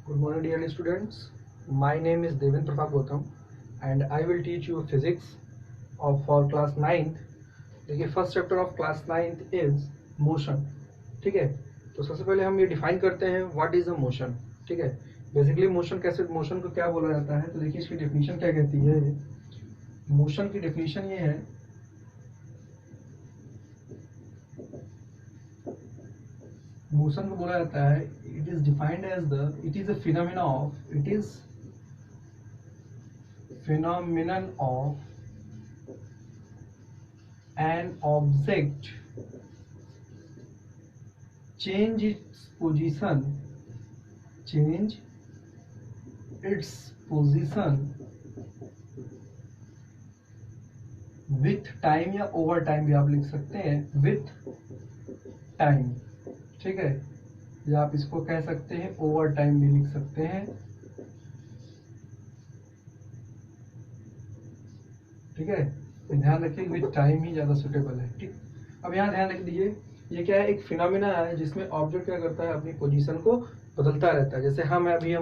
Good morning, dear students. My name is Devendra Pratap Gautam, and I will teach you physics of for class 9th. देखिए first chapter of class 9th is motion. ठीक है, तो सबसे पहले हम ये define करते हैं व्हाट इज अ मोशन. ठीक है, बेसिकली मोशन कैसे, मोशन को क्या बोला जाता है. तो देखिए इसकी डेफिनेशन क्या कहती है. मोशन की डेफिनेशन ये है, मोशन को बोला जाता है, it is defined as the, it is a phenomena of, it is phenomenon of an object change its position with time, या ओवर टाइम भी आप लिख सकते हैं, with टाइम. ठीक है, या आप इसको कह सकते हैं ओवर टाइम भी लिख सकते हैं. ठीक है, ध्यान रखिए विद टाइम ही ज्यादा सुटेबल है. ठीक, अब यहाँ ध्यान रख दीजिए, ये क्या है, एक फिनोमेना है जिसमें ऑब्जेक्ट क्या करता है, अपनी पोजीशन को बदलता रहता है. जैसे हम अभी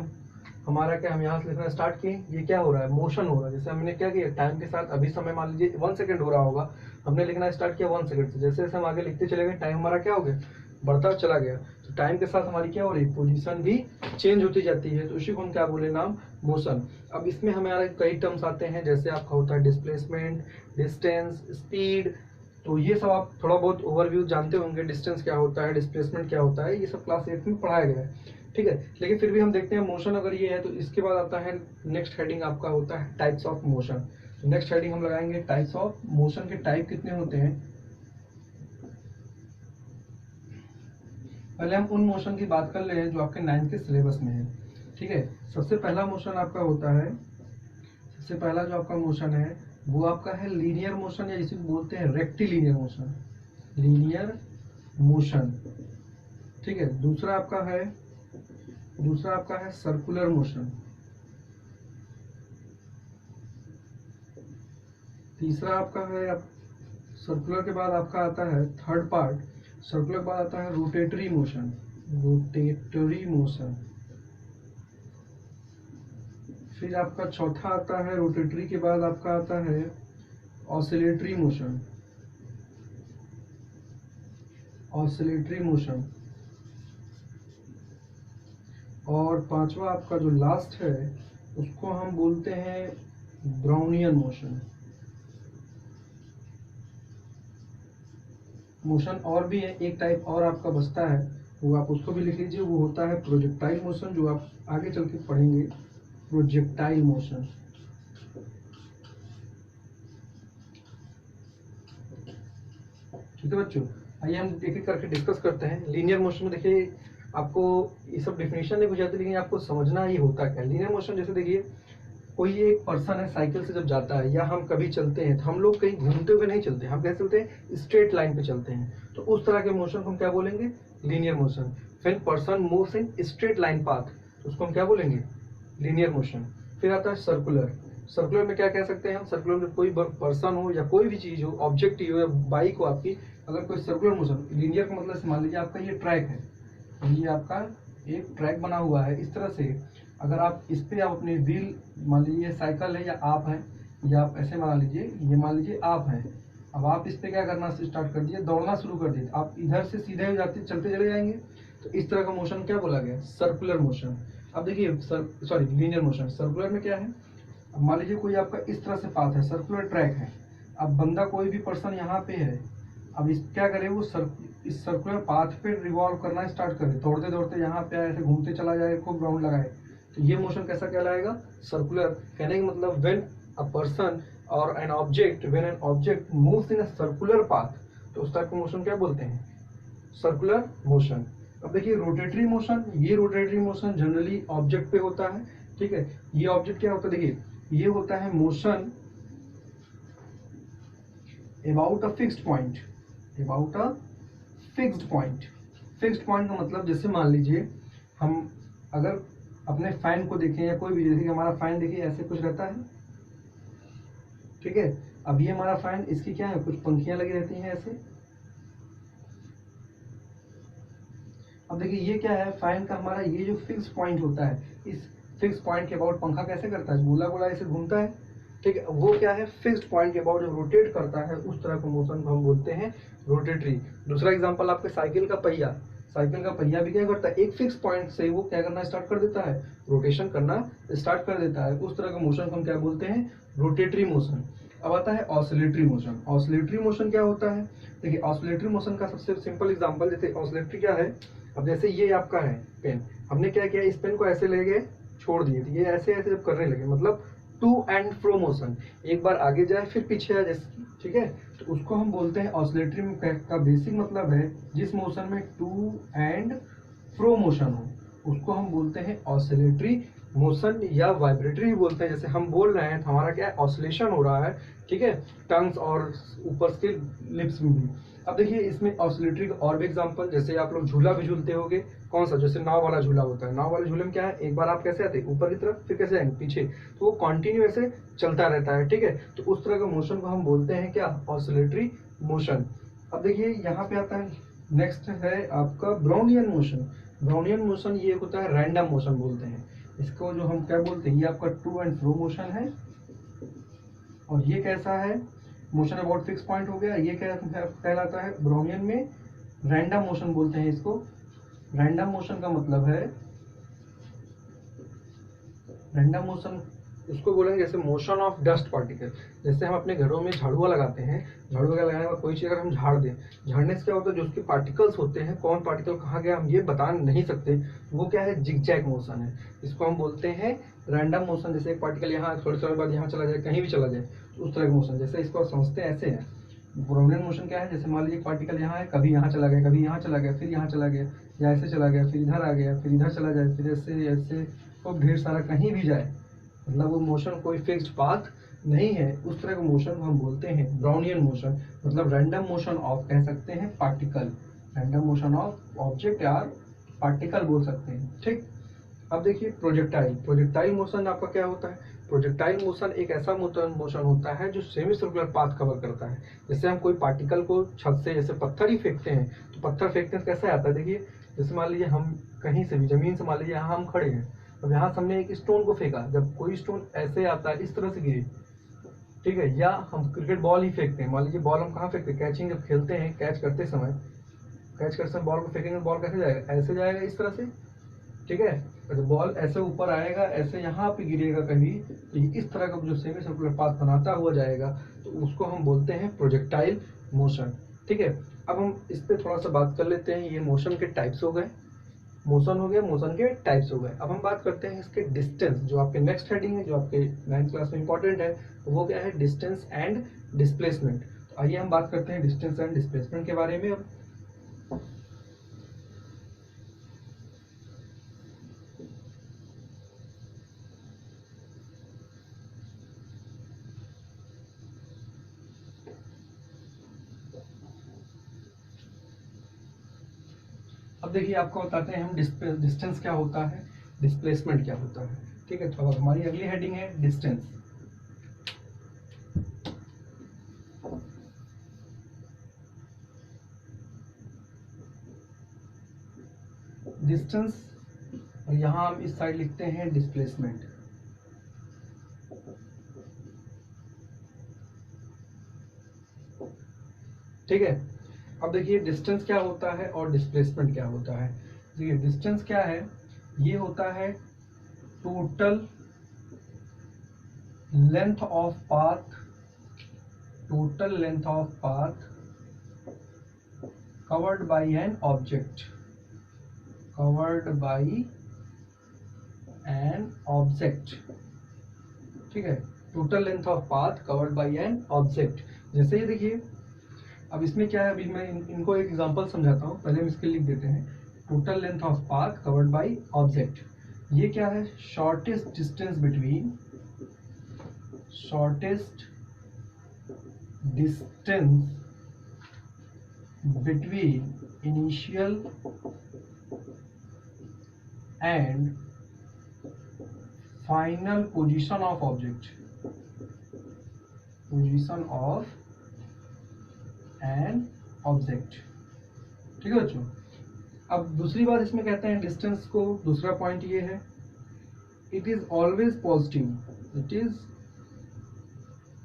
हमारा क्या, हम यहाँ से लिखना स्टार्ट किए, ये क्या हो रहा है, मोशन हो रहा है. जैसे हमने क्या किया, टाइम के साथ अभी समय मान लीजिए 1 सेकंड हो रहा होगा, हमने लिखना स्टार्ट किया 1 सेकंड से. जैसे जैसे हम आगे लिखते चले गए, टाइम हमारा क्या हो गया, बढ़ता चला गया. तो टाइम के साथ हमारी क्या हो रही है, पोजीशन भी चेंज होती जाती है. तो उसी को हम क्या बोले, नाम मोशन. अब इसमें हमारे कई टर्म्स आते हैं, जैसे आपका होता है डिस्प्लेसमेंट, डिस्टेंस, स्पीड. तो ये सब आप थोड़ा बहुत ओवरव्यू जानते होंगे, डिस्टेंस क्या होता है, डिस्प्लेसमेंट क्या होता है, ये सब क्लास 8 में पढ़ाया गया है. ठीक है, लेकिन फिर भी हम देखते हैं मोशन अगर ये है, तो इसके बाद आता है नेक्स्ट हेडिंग आपका होता है types of motion. Next heading हम लगाएंगे टाइप्स ऑफ मोशन के टाइप कितने होते हैं. पहले हम उन मोशन की बात कर ले जो आपके 9th के सिलेबस में है. ठीक है, सबसे पहला मोशन आपका होता है, सबसे पहला जो आपका मोशन है वो आपका है लीनियर मोशन, या जिसे बोलते हैं रेक्टिलीनियर मोशन, लीनियर मोशन. ठीक है, दूसरा आपका है सर्कुलर मोशन. तीसरा आपका है, सर्कुलर के बाद आपका आता है थर्ड पार्ट, सर्कुलर के बाद आता है रोटेटरी मोशन, रोटेटरी मोशन. फिर आपका चौथा आता है, रोटेटरी के बाद आपका आता है ऑसिलेटरी मोशन, ऑसिलेटरी मोशन. और पांचवा आपका जो लास्ट है उसको हम बोलते हैं ब्राउनियन मोशन. मोशन और भी है, एक टाइप और आपका बचता है, वो आप उसको भी लिख लीजिए, वो होता है प्रोजेक्टाइल मोशन, जो आप आगे चल के पढ़ेंगे, प्रोजेक्टाइल मोशन. ठीक है बच्चों, आइए हम एक एक करके डिस्कस करते हैं. लीनियर मोशन में देखिए, आपको ये सब डेफिनेशन नहीं बुझाती, लेकिन आपको समझना ही होता क्या. लीनियर मोशन जैसे देखिए, कोई एक पर्सन है साइकिल से जब जाता है, या हम कभी चलते हैं, तो हम लोग कहीं घूमते हुए नहीं चलते, हम कैसे चलते हैं, स्ट्रेट लाइन पे चलते हैं. तो उस तरह के मोशन को हम क्या बोलेंगे, linear motion. When person moves in straight line path, तो उसको हम क्या बोलेंगे, लीनियर मोशन. फिर आता है सर्कुलर. सर्कुलर में क्या कह सकते हैं हम, सर्कुलर में कोई पर्सन हो या कोई भी चीज हो, ऑब्जेक्ट ही हो या बाइक हो आपकी, अगर कोई सर्कुलर मोशन. लीनियर का मतलब मान लीजिए आपका ये ट्रैक है, ये आपका एक ट्रैक बना हुआ है इस तरह से, अगर आप इस पे आप अपने व्हील, मान लीजिए साइकिल है या आप है, या आप ऐसे मान लीजिए, ये मान लीजिए आप है, अब आप इस पे क्या करना स्टार्ट कर दिए, दौड़ना शुरू कर दिए, आप इधर से सीधे हो जाते चलते चले जाएंगे. तो इस तरह का मोशन क्या बोला गया, सर्कुलर मोशन. अब देखिए सॉरी लीनियर मोशन. सर्कुलर में क्या है, अब मान लीजिए कोई आपका इस तरह से पाथ है, सर्कुलर ट्रैक है, अब बंदा कोई भी पर्सन यहाँ पे है, अब इस क्या करे, वो इस सर्कुलर पाथ पे रिवॉल्व करना स्टार्ट करे, दौड़ते दौड़ते यहाँ पे ऐसे घूमते चला जाए, खूब राउंड लगाए. तो ये मोशन कैसा कहलाएगा, सर्कुलर. कहने का मतलब व्हेन अ पर्सन और an object, when an object moves in a circular path, तो उस टाइप का मोशन क्या बोलते हैं, सर्कुलर मोशन. अब देखिए रोटेटरी मोशन, ये रोटेटरी मोशन जनरली ऑब्जेक्ट पे होता है. ठीक है, ये ऑब्जेक्ट क्या होता है, देखिए ये होता है motion about a fixed point, about a fixed point. Fixed point का मतलब, जैसे मान लीजिए हम अगर अपने फैन को देखें, या कोई भी, जैसे कि हमारा फैन देखिए ऐसे कुछ रहता है. ठीक है, अब ये हमारा फैन, इसकी क्या है, कुछ पंखियां लगी रहती हैं ऐसे. अब देखिए ये क्या है, फैन का हमारा ये जो फिक्स पॉइंट होता है, इस फिक्स पॉइंट के अबाउट पंखा कैसे करता है, गोला गोला ऐसे घूमता है, ठीक है, वो क्या है फिक्स्ड पॉइंट के अबाउट जो रोटेट करता है, उस तरह का मोशन को हम बोलते हैं रोटेटरी। दूसरा एग्जांपल आपके साइकिल का पहिया, साइकिल का पहिया भी क्या करता है, एक फिक्स पॉइंट से वो क्या करना स्टार्ट कर देता है, रोटेशन करना स्टार्ट कर देता है, उस तरह का मोशन को हम क्या बोलते हैं, रोटेटरी मोशन। अब आता है ऑसिलेटरी मोशन। ऑसिलेटरी मोशन क्या होता है, देखिए ऑसिलेटरी मोशन का सबसे सिंपल एग्जांपल, जैसे ऑसिलेटरी क्या है, अब जैसे ये आपका है पेन, हमने क्या किया, इस पेन को ऐसे ले गए छोड़ दिए, तो ये ऐसे ऐसे जब करने लगे, मतलब टू एंड फ्रो मोशन, एक बार आगे जाए फिर पीछे आ जाए, ठीक है, तो उसको हम बोलते हैं ऑसिलेटरी का बेसिक मतलब है जिस मोशन में टू एंड फ्रो मोशन हो, उसको हम बोलते हैं ऑसिलेटरी मोशन, या वाइब्रेटरी भी बोलते हैं। जैसे हम बोल रहे हैं तो हमारा क्या है, ऑसिलेशन हो रहा है, ठीक है, टंग्स और ऊपर के लिप्स में भी। अब देखिए इसमें ऑसिलेटरी का और भी एग्जांपल, जैसे आप लोग झूला भी झूलते होगे, कौन सा, जैसे नाव वाला झूला होता है, नाव वाले झूले में क्या है, एक बार आप कैसे आते हैं ऊपर की तरफ, फिर कैसे आएंगे पीछे, तो वो कंटिन्यू ऐसे चलता रहता है, ठीक है, तो उस तरह का मोशन को हम बोलते हैं क्या, ऑसिलेटरी मोशन। अब देखिए यहाँ पे आता है, नेक्स्ट है आपका ब्राउनियन मोशन। ब्राउनियन मोशन ये होता है रैंडम मोशन बोलते हैं इसको, जो हम क्या बोलते हैं, ये आपका टू एंड फ्रो मोशन है, और ये कैसा है, मोशन अबाउट फिक्स पॉइंट हो गया, ये क्या कहलाता है, ब्राउनियन में रैंडम मोशन बोलते हैं इसको। रैंडम मोशन का मतलब है, रैंडम मोशन उसको बोलेंगे जैसे मोशन ऑफ डस्ट पार्टिकल। जैसे हम अपने घरों में झाड़ुआ लगाते हैं, झाड़ू वगैरह लगाने के बाद कोई चीज़ अगर हम झाड़ दें, झाड़ने से क्या होता है, जो उसके पार्टिकल्स होते हैं, कौन पार्टिकल कहाँ गया हम ये बता नहीं सकते, वो क्या है, जिगजैग मोशन है, इसको हम बोलते हैं रैंडम मोशन। जैसे एक पार्टिकल यहाँ थोड़े समय बाद यहाँ चला जाए, कहीं भी चला जाए, तो उस तरह का मोशन, जैसे इसको समझते हैं ऐसे है। ब्राउनियन मोशन क्या है, जैसे मान लीजिए पार्टिकल यहाँ है, कभी यहाँ चला गया, कभी यहाँ चला गया, फिर यहाँ चला गया, या ऐसे चला गया, फिर इधर आ गया, फिर इधर चला जाए, फिर ऐसे ऐसे खूब ढेर सारा कहीं भी जाए, मतलब वो मोशन कोई फिक्स्ड पाथ नहीं है, उस तरह के मोशन को हम बोलते हैं ब्राउनियन मोशन। मतलब रैंडम मोशन ऑफ कह सकते हैं particle, random motion of object या पार्टिकल बोल सकते हैं, ठीक। अब देखिए प्रोजेक्टाइल। प्रोजेक्टाइल मोशन आपका क्या होता है, प्रोजेक्टाइल मोशन एक ऐसा मोशन होता है जो सेमी सर्कुलर पाथ कवर करता है। जैसे हम कोई पार्टिकल को छत से, जैसे पत्थर ही फेंकते हैं, तो पत्थर फेंकते हैं कैसे आता है, देखिए जैसे मान लीजिए हम कहीं से भी जमीन से, मान लीजिए यहाँ हम खड़े हैं, अब यहाँ से हमने एक स्टोन को फेंका, जब कोई स्टोन ऐसे आता है इस तरह से गिरे, ठीक है, या हम क्रिकेट बॉल ही फेंकते हैं, मान लीजिए बॉल हम कहाँ फेंकते हैं, कैचिंग जब खेलते हैं, कैच करते समय, कैच करते समय बॉल को फेंकेंगे, बॉल कैसे जाएगा, ऐसे जाएगा इस तरह से, ठीक है, तो बॉल ऐसे ऊपर आएगा, ऐसे यहाँ पे गिरेगा कहीं, तो इस तरह का जो सेमी सर्कुलर पाथ बनाता हुआ जाएगा, तो उसको हम बोलते हैं प्रोजेक्टाइल मोशन, ठीक है। अब हम इस पर थोड़ा सा बात कर लेते हैं, ये मोशन के टाइप्स हो गए, मोशन हो गया, मोशन के टाइप्स हो गए। अब हम बात करते हैं इसके डिस्टेंस, जो आपके नेक्स्ट हेडिंग है, जो आपके 9th क्लास में इंपॉर्टेंट है, वो क्या है, डिस्टेंस एंड डिस्प्लेसमेंट। तो आइए हम बात करते हैं डिस्टेंस एंड डिस्प्लेसमेंट के बारे में। अब देखिए आपको बताते हैं हम डिस्टेंस क्या होता है, डिस्प्लेसमेंट क्या होता है, ठीक है। तो अब हमारी अगली हेडिंग है डिस्टेंस। डिस्टेंस, और यहाँ हम इस साइड लिखते हैं डिस्प्लेसमेंट, ठीक है। अब देखिए डिस्टेंस क्या होता है और डिस्प्लेसमेंट क्या होता है। देखिए डिस्टेंस क्या है, ये होता है total length of path, total length of path covered by an object, covered by an object, ठीक है, total length of path covered by an object. जैसे ये देखिए, अब इसमें क्या है, अभी मैं इनको एक एग्जांपल समझाता हूँ, पहले हम इसके लिख देते हैं, total length of path covered by object. ये क्या है, shortest distance between, shortest distance between initial and final position of object, position of an object, ठीक है बच्चों। अब दूसरी बात इसमें कहते हैं डिस्टेंस को, दूसरा पॉइंट ये है, it is always positive, it is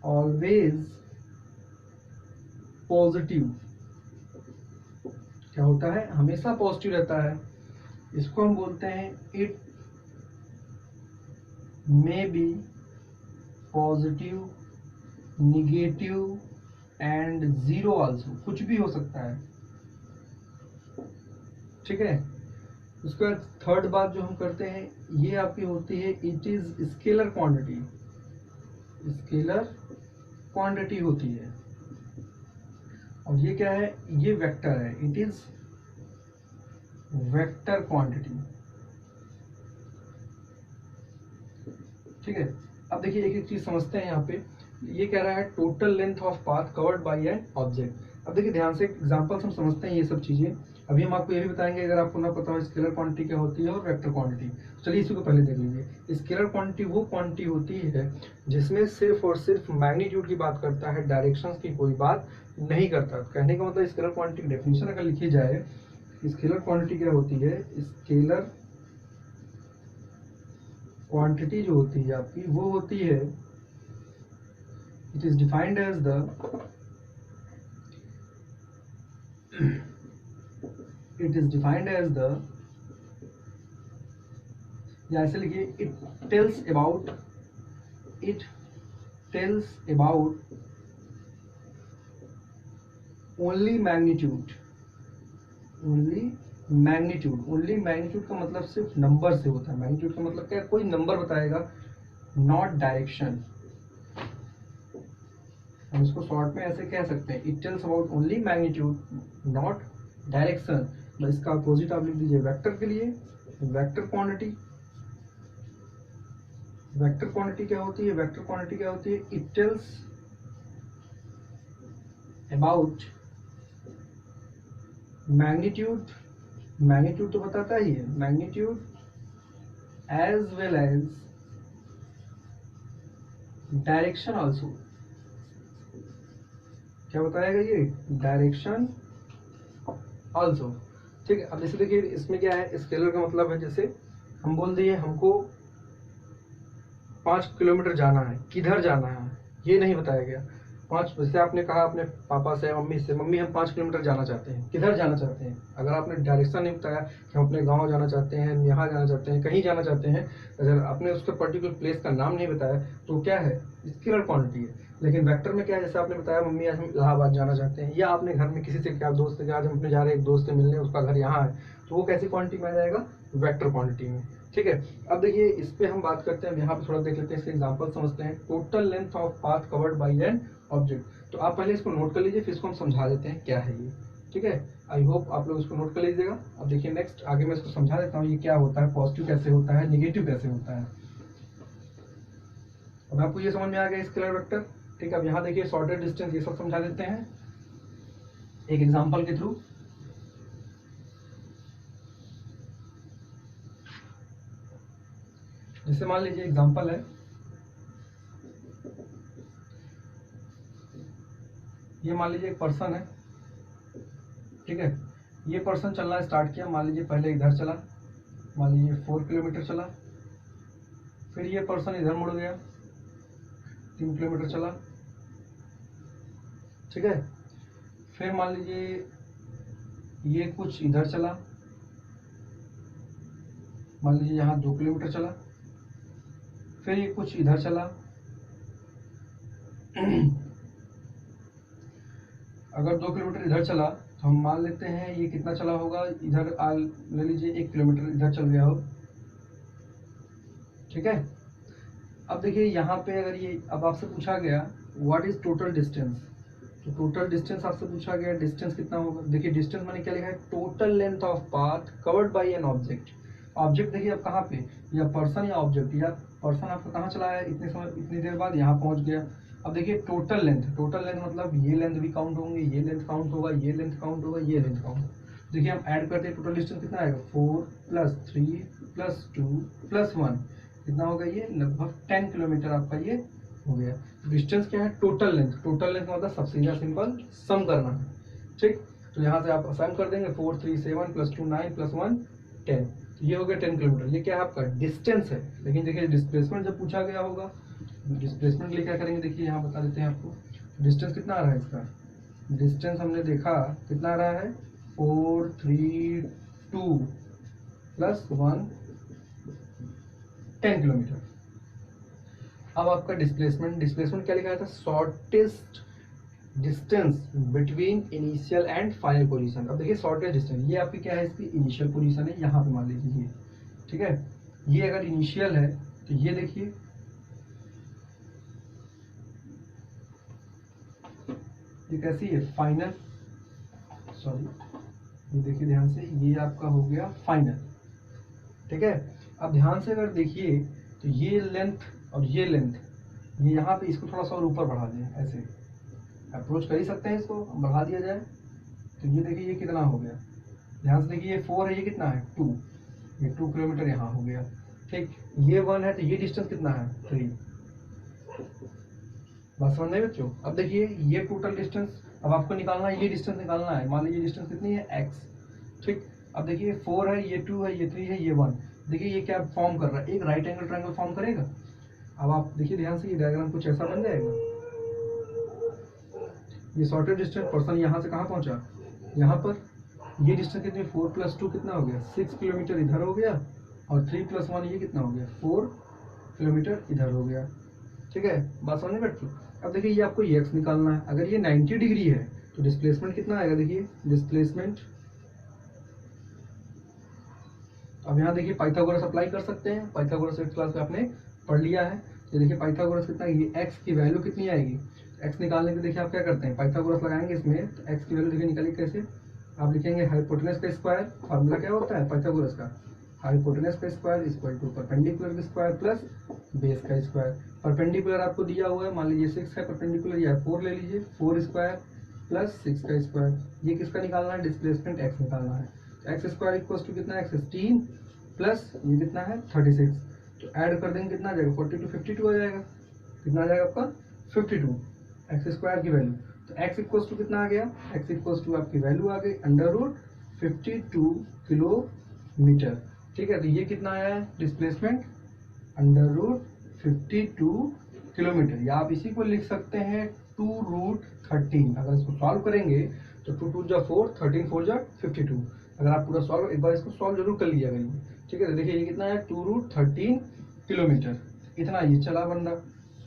always positive. क्या होता है, हमेशा पॉजिटिव रहता है। इसको हम बोलते हैं it may be positive, negative and zero also, कुछ भी हो सकता है। ठीक है। उसके बाद थर्ड बात जो हम करते हैं ये आपकी होती है it is scalar quantity, scalar quantity होती है। और ये क्या है, ये वेक्टर है, इट इज वेक्टर क्वांटिटी। ठीक है। अब देखिए एक एक चीज समझते हैं यहाँ पे। ये कह रहा है total length of path covered by an object. अब देखिए ध्यान से एग्जांपल्स हम समझते हैं ये सब चीजें। अभी हम आपको ये भी बताएंगे अगर आपको ना पता हो स्केलर क्वांटिटी क्या होती है और वेक्टर क्वांटिटी। चलिए इसी को पहले देख लीजिए। स्केलर क्वांटिटी वो क्वांटिटी होती है जिसमें सिर्फ और सिर्फ मैग्नीट्यूड की बात करता है, डायरेक्शंस की कोई बात नहीं करता। कहने का मतलब स्केलर क्वांटिटी की डेफिनेशन अगर लिखी जाए, स्केलर क्वांटिटी क्या होती है, स्केलर क्वांटिटी जो होती है आपकी वो होती है, it is defined as the या ऐसे लिखिए, it tells about only magnitude. Only magnitude का मतलब सिर्फ नंबर से होता है। मैग्नीट्यूड का मतलब क्या है, कोई नंबर बताएगा, नॉट डायरेक्शन। हम इसको शॉर्ट में ऐसे कह सकते हैं, it tells about only magnitude not direction. इसका अपोजिट आप लिख दीजिए वेक्टर के लिए, वेक्टर क्वांटिटी। वेक्टर क्वांटिटी क्या होती है, वेक्टर क्वांटिटी क्या होती है, it tells about magnitude, magnitude तो बताता ही है, magnitude as well as direction also. क्या बताएगा ये, डायरेक्शन ऑल्सो। ठीक है। अब जैसे देखिए इसमें क्या है, स्केलर का मतलब है जैसे हम बोल दिए हमको 5 किलोमीटर जाना है, किधर जाना है ये नहीं बताया गया। 5, जैसे आपने कहा अपने पापा से, मम्मी से, मम्मी हम 5 किलोमीटर जाना चाहते हैं, किधर जाना चाहते हैं। अगर आपने डायरेक्शन नहीं बताया कि हम अपने गांव जाना चाहते हैं, यहाँ जाना चाहते हैं, कहीं जाना चाहते हैं, अगर आपने उसका पर्टिकुलर प्लेस का नाम नहीं बताया तो क्या है, स्केलर क्वांटिटी है। लेकिन वेक्टर में क्या है, जैसे आपने बताया मम्मी आज हम इलाहाबाद जाना चाहते हैं, या आपने घर में किसी से क्या दोस्त से आज हम अपने जा रहे हैं एक दोस्त से मिलने, उसका घर यहाँ है, तो वो कैसी क्वांटिटी में आ जाएगा, वेक्टर क्वांटिटी में। ठीक है। अब देखिए इस पे हम बात करते हैं, यहाँ पे थोड़ा देख लेते हैं, इसके एग्जांपल समझते हैं। Total length of path covered by an object. तो आप पहले इसको नोट कर लीजिए, फिर इसको हम समझा देते हैं क्या है ये। ठीक है। आई होप आप लोग इसको नोट कर लीजिएगा। अब देखिए नेक्स्ट आगे मैं इसको समझा देता हूँ ये क्या होता है, पॉजिटिव कैसे होता है, निगेटिव कैसे होता है। अब आपको ये समझ में आ गया स्केलर वेक्टर। ठीक है। अब यहाँ देखिए शॉर्टेड डिस्टेंस ये सब समझा देते हैं एक एग्जाम्पल के थ्रू। जैसे मान लीजिए एग्जांपल है, ये मान लीजिए एक पर्सन है। ठीक है। ये पर्सन चलना स्टार्ट किया, मान लीजिए पहले इधर चला, मान लीजिए 4 किलोमीटर चला, फिर ये पर्सन इधर मुड़ गया, 3 किलोमीटर चला। ठीक है। फिर मान लीजिए ये कुछ इधर चला, मान लीजिए यहाँ 2 किलोमीटर चला, फिर ये कुछ इधर चला। अगर 2 किलोमीटर इधर चला तो हम मान लेते हैं ये कितना चला होगा, इधर ले लीजिए 1 किलोमीटर इधर चल गया हो। ठीक है। अब देखिए यहाँ पे अगर ये अब आपसे पूछा गया व्हाट इज टोटल डिस्टेंस, तो टोटल डिस्टेंस आपसे पूछा गया डिस्टेंस कितना होगा। देखिए डिस्टेंस मैंने क्या लिखा है, total length of path covered by an object. Object देखिए अब कहाँ पे, या पर्सन या ऑब्जेक्ट, या पर्सन आपका कहाँ चला है, इतने समय इतनी देर बाद यहाँ पहुँच गया। अब देखिए टोटल लेंथ मतलब ये लेंथ भी काउंट होंगे, ये लेंथ काउंट होगा, ये लेंथ काउंट होगा, ये लेंथ काउंट। देखिए हम ऐड करते हैं, टोटल डिस्टेंस कितना आएगा, 4 + 3 + 2 + 1 कितना होगा, ये लगभग 10 किलोमीटर आपका ये हो गया। डिस्टेंस क्या है, टोटल लेंथ मतलब सबसे ज़्यादा सिंपल सम करना है। ठीक। तो तो यहाँ से आप असाइन कर देंगे 4 3 7 + 2 9 + 1 10, ये हो गया 10 किलोमीटर। ये क्या है आपका डिस्टेंस है। लेकिन देखिए डिस्प्लेसमेंट जब पूछा गया होगा, डिस्प्लेसमेंट के लिए क्या करेंगे, देखिए यहाँ बता देते हैं आपको। डिस्टेंस कितना आ रहा है इसका, डिस्टेंस हमने देखा कितना आ रहा है 4 3 2 + 1 10 किलोमीटर। अब आपका डिस्प्लेसमेंट क्या लिखा था, shortest distance between initial and final position. अब देखिए शॉर्टेस्ट डिस्टेंस, ये आपकी क्या है, इसकी इनिशियल पोजीशन है, यहाँ पे मान लीजिए ये, ठीक है। ये अगर इनिशियल है तो ये देखिए ये कैसी है, फाइनल, सॉरी ये देखिए ध्यान से, ये आपका हो गया फाइनल, ठीक है। अब ध्यान से अगर देखिए तो ये लेंथ और ये लेंथ, ये यहाँ पे इसको थोड़ा सा और ऊपर बढ़ा दें, ऐसे अप्रोच कर ही सकते हैं, इसको बढ़ा दिया जाए तो ये देखिए ये कितना हो गया। ध्यान से देखिए ये 4 है, ये कितना है 2, ये 2 किलोमीटर यहाँ हो गया, ठीक। ये 1 है तो ये डिस्टेंस कितना है 3। बात समझ में बच्चों। अब देखिए ये टोटल डिस्टेंस, अब आपको निकालना है, ये डिस्टेंस निकालना है। मान लीजिए डिस्टेंस कितनी है x, ठीक। अब देखिए 4 है, ये 2 है, ये 3 है, ये 1। देखिए ये क्या फॉर्म कर रहा है, एक राइट एंगल ट्रायंगल फॉर्म करेगा। अब आप देखिए ध्यान से, ये डायग्राम कुछ ऐसा बन जाएगा। ये शॉर्टेस्ट डिस्टेंस पर्सन यहाँ से कहाँ पहुँचा, यहाँ पर। ये डिस्टेंस कितनी, 4 + 2 कितना हो गया 6 किलोमीटर इधर हो गया, और 3 + 1 ये कितना हो गया 4 किलोमीटर इधर हो गया, ठीक है। बात समझ में बैठती। अब देखिए ये आपको ये x निकालना है। अगर ये 90 डिग्री है तो डिस्प्लेसमेंट कितना आएगा, देखिए डिस्प्लेसमेंट। अब यहाँ देखिए पाइथागोरस अप्लाई कर सकते हैं, पाइथागोरस एक क्लास में आपने पढ़ लिया है। तो देखिए पाइथागोरस कितना है, ये x की वैल्यू कितनी आएगी, x निकालने के देखिए आप क्या करते हैं, पाइथागोरस लगाएंगे इसमें, तो x की वैल्यू देखिए निकालिए कैसे। आप लिखेंगे हाइपोटेनस का स्क्वायर, फार्मूला क्या होता है पाइथागोरस का, हाइपोटेनस का स्क्वायर = परपेंडिकुलर का स्क्वायर प्लस बेस का स्क्वायर। परपेंडिकुलर आपको दिया हुआ है, मान लीजिए 6 है, परपेंडिकुलर या 4 ले लीजिए, 4 स्क्वायर प्लस 6 का स्क्वायर। ये किसका निकालना है, डिस्प्लेसमेंट x निकालना है। x² = कितना है, 16 प्लस ये कितना है 36। तो ऐड कर देंगे कितना आ जाएगा, 42 52 आ जाएगा। कितना आ जाएगा आपका 52 x² की वैल्यू। तो x कितना आ गया, x आपकी वैल्यू आ गई √52 किलोमीटर, ठीक है। तो ये कितना आया है डिस्प्लेसमेंट, √52 किलोमीटर। या आप इसी को लिख सकते हैं 2√13। अगर इसको सॉल्व करेंगे तो 2 2 जा 4, 13 4 जा 52। अगर आप पूरा सॉल्व, एक बार इसको सॉल्व जरूर कर लीजिएगा ये, ठीक है। तो देखिए ये कितना है 2√13 किलोमीटर, इतना ये चला बंदा,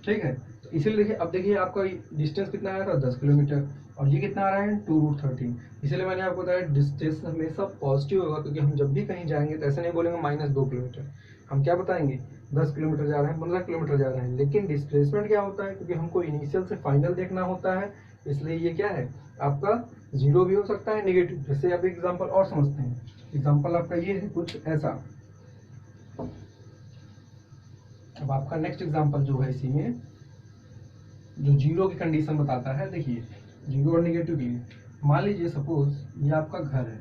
ठीक है। तो इसीलिए देखिए, अब देखिए आपका डिस्टेंस कितना आया था 10 किलोमीटर, और ये कितना आ रहा है 2√13। इसलिए मैंने आपको बताया डिस्टेंस हमेशा पॉजिटिव होगा, क्योंकि हम जब भी कहीं जाएंगे तो ऐसे नहीं बोलेंगे -2 किलोमीटर, हम क्या बताएंगे 10 किलोमीटर जा रहे हैं, 15 किलोमीटर जा रहे हैं। लेकिन डिस्प्लेसमेंट क्या होता है, क्योंकि हमको इनिशियल से फाइनल देखना होता है, इसलिए ये क्या है आपका 0 भी हो सकता है, नेगेटिव। जैसे आप एग्जाम्पल और समझते हैं, एग्जाम्पल आपका ये है कुछ ऐसा। अब आपका नेक्स्ट एग्जाम्पल जो है, इसी में जो 0 की कंडीशन बताता है, देखिए 0 और नेगेटिव के लिए। मान लीजिए सपोज ये आपका घर है,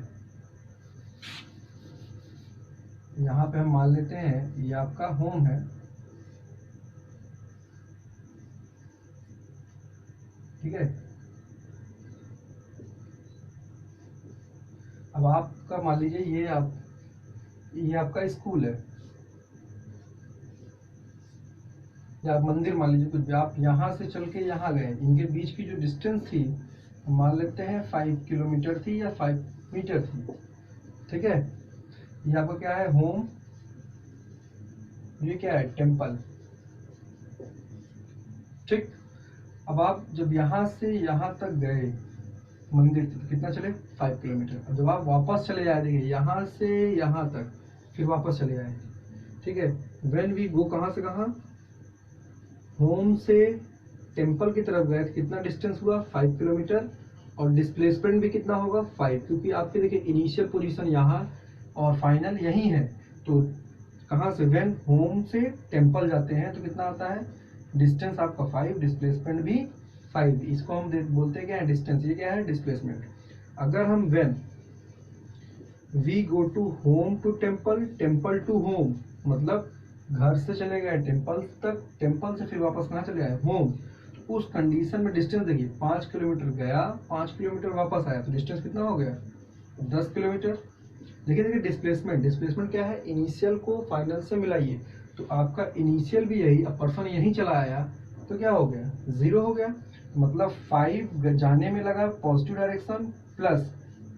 यहाँ पे हम मान लेते हैं ये आपका होम है, ठीक है। अब आपका मान लीजिए ये आपका स्कूल है, या मंदिर मान लीजिए कुछ भी। आप यहाँ से चल के यहाँ गए, इनके बीच की जो डिस्टेंस थी मान लेते हैं 5 किलोमीटर थी या 5 मीटर थी, ठीक है। ये आपका क्या है होम, ये क्या है टेम्पल, ठीक। अब आप जब यहाँ से यहाँ तक गए मंदिर, तो कितना चले 5 किलोमीटर। अब जब आप वापस चले जाए, देखिए यहाँ से यहाँ तक फिर वापस चले आए, ठीक है। व्हेन वी गो, कहाँ से कहाँ, होम से टेम्पल की तरफ गए, तो कितना डिस्टेंस हुआ 5 किलोमीटर, और डिस्प्लेसमेंट भी कितना होगा 5, क्योंकि आपके देखिए इनिशियल पोजीशन यहाँ और फाइनल यही है। तो कहाँ से, व्हेन होम से टेम्पल जाते हैं तो कितना आता है डिस्टेंस आपका 5, डिस्प्लेसमेंट भी 5। इसको हम बोलते हैं क्या है डिस्टेंस, ये क्या है डिस्प्लेसमेंट। अगर हम when we go to home to temple, temple to home, मतलब घर से चले गए टेम्पल तक, टेम्पल से फिर वापस कहाँ चले आए होम, उस कंडीशन में डिस्टेंस देखिए 5 किलोमीटर गया, 5 किलोमीटर वापस आया, तो डिस्टेंस कितना हो गया 10 किलोमीटर। देखिए डिस्प्लेसमेंट, डिस्प्लेसमेंट क्या है, इनिशियल को फाइनल से मिलाइए, तो आपका इनिशियल भी यही, अब पर्सन यहीं चला आया तो क्या हो गया 0 हो गया, मतलब 5 जाने में लगा पॉजिटिव डायरेक्शन प्लस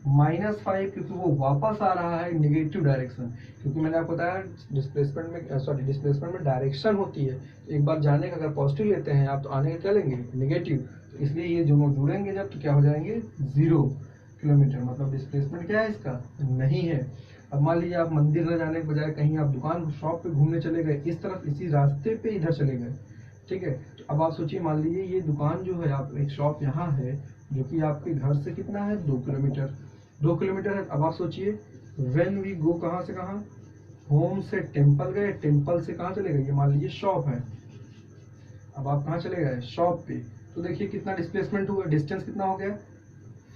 -5 क्योंकि वो वापस आ रहा है नेगेटिव डायरेक्शन, क्योंकि मैंने आपको बताया डिस्प्लेसमेंट में डायरेक्शन होती है। एक बार जाने का अगर पॉजिटिव लेते हैं आप तो आने का क्या लेंगे नेगेटिव, तो इसलिए ये दोनों जुड़ेंगे जब तो क्या हो जाएंगे 0 किलोमीटर, मतलब डिस्प्लेसमेंट क्या है इसका नहीं है। अब मान लीजिए आप मंदिर न जाने के बजाय कहीं आप दुकान शॉप पे घूमने चले गए, इस तरफ इसी रास्ते पे इधर चले गए, ठीक है। तो अब आप सोचिए, मान लीजिए ये दुकान जो है, आप एक शॉप यहाँ है जो कि आपके घर से कितना है 2 किलोमीटर, 2 किलोमीटर है। अब आप सोचिए व्हेन वी गो, कहाँ से कहाँ, होम से टेम्पल गए, टेम्पल से कहाँ चले गए, ये मान लीजिए शॉप है, अब आप कहाँ चले गए शॉप पे, तो देखिए कितना डिस्प्लेसमेंट हुआ, डिस्टेंस कितना हो गया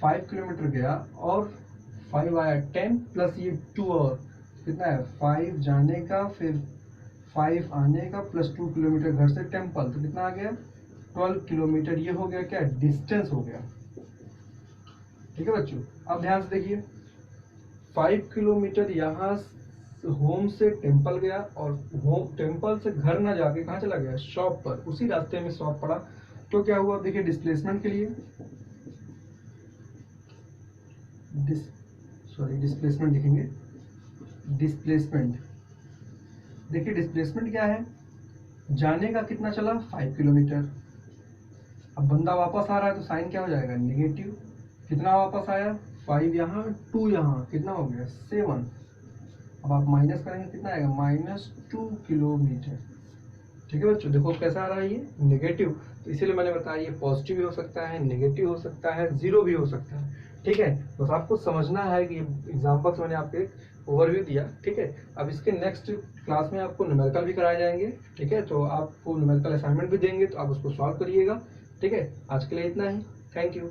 5 किलोमीटर गया और 5 आया 10 प्लस ये 2 और कितना है 5 जाने का फिर 5 आने का प्लस 2 किलोमीटर घर से टेम्पल, तो कितना आ गया 12 किलोमीटर। ये हो गया क्या डिस्टेंस हो गया, ठीक है बच्चों। अब ध्यान से देखिए 5 किलोमीटर यहाँ होम से टेम्पल गया और होम टेम्पल से घर ना जाके कहाँ चला गया शॉप पर, उसी रास्ते में शॉप पड़ा, तो क्या हुआ देखिए डिस्प्लेसमेंट के लिए डिस्प्लेसमेंट लिखेंगे, डिस्प्लेसमेंट देखिए डिस्प्लेसमेंट क्या है, जाने का कितना चला 5 किलोमीटर, अब बंदा वापस आ रहा है तो साइन क्या हो जाएगा नेगेटिव, कितना वापस आया 5 यहाँ 2 यहाँ, कितना हो गया 7, अब आप माइनस करेंगे कितना आएगा -2 किलोमीटर, ठीक है बच्चों। देखो कैसा आ रहा है ये नेगेटिव, तो इसीलिए मैंने बताया ये पॉजिटिव भी हो सकता है, नेगेटिव हो सकता है, 0 भी हो सकता है, ठीक है। बस आपको समझना है कि एग्जाम्पल्स मैंने आपको एक ओवरव्यू दिया, ठीक है। अब इसके नेक्स्ट क्लास में आपको न्यूमेरिकल भी कराए जाएंगे, ठीक है, तो आपको न्यूमेरिकल असाइनमेंट भी देंगे तो आप उसको सॉल्व करिएगा, ठीक है। आज के लिए इतना ही, थैंक यू।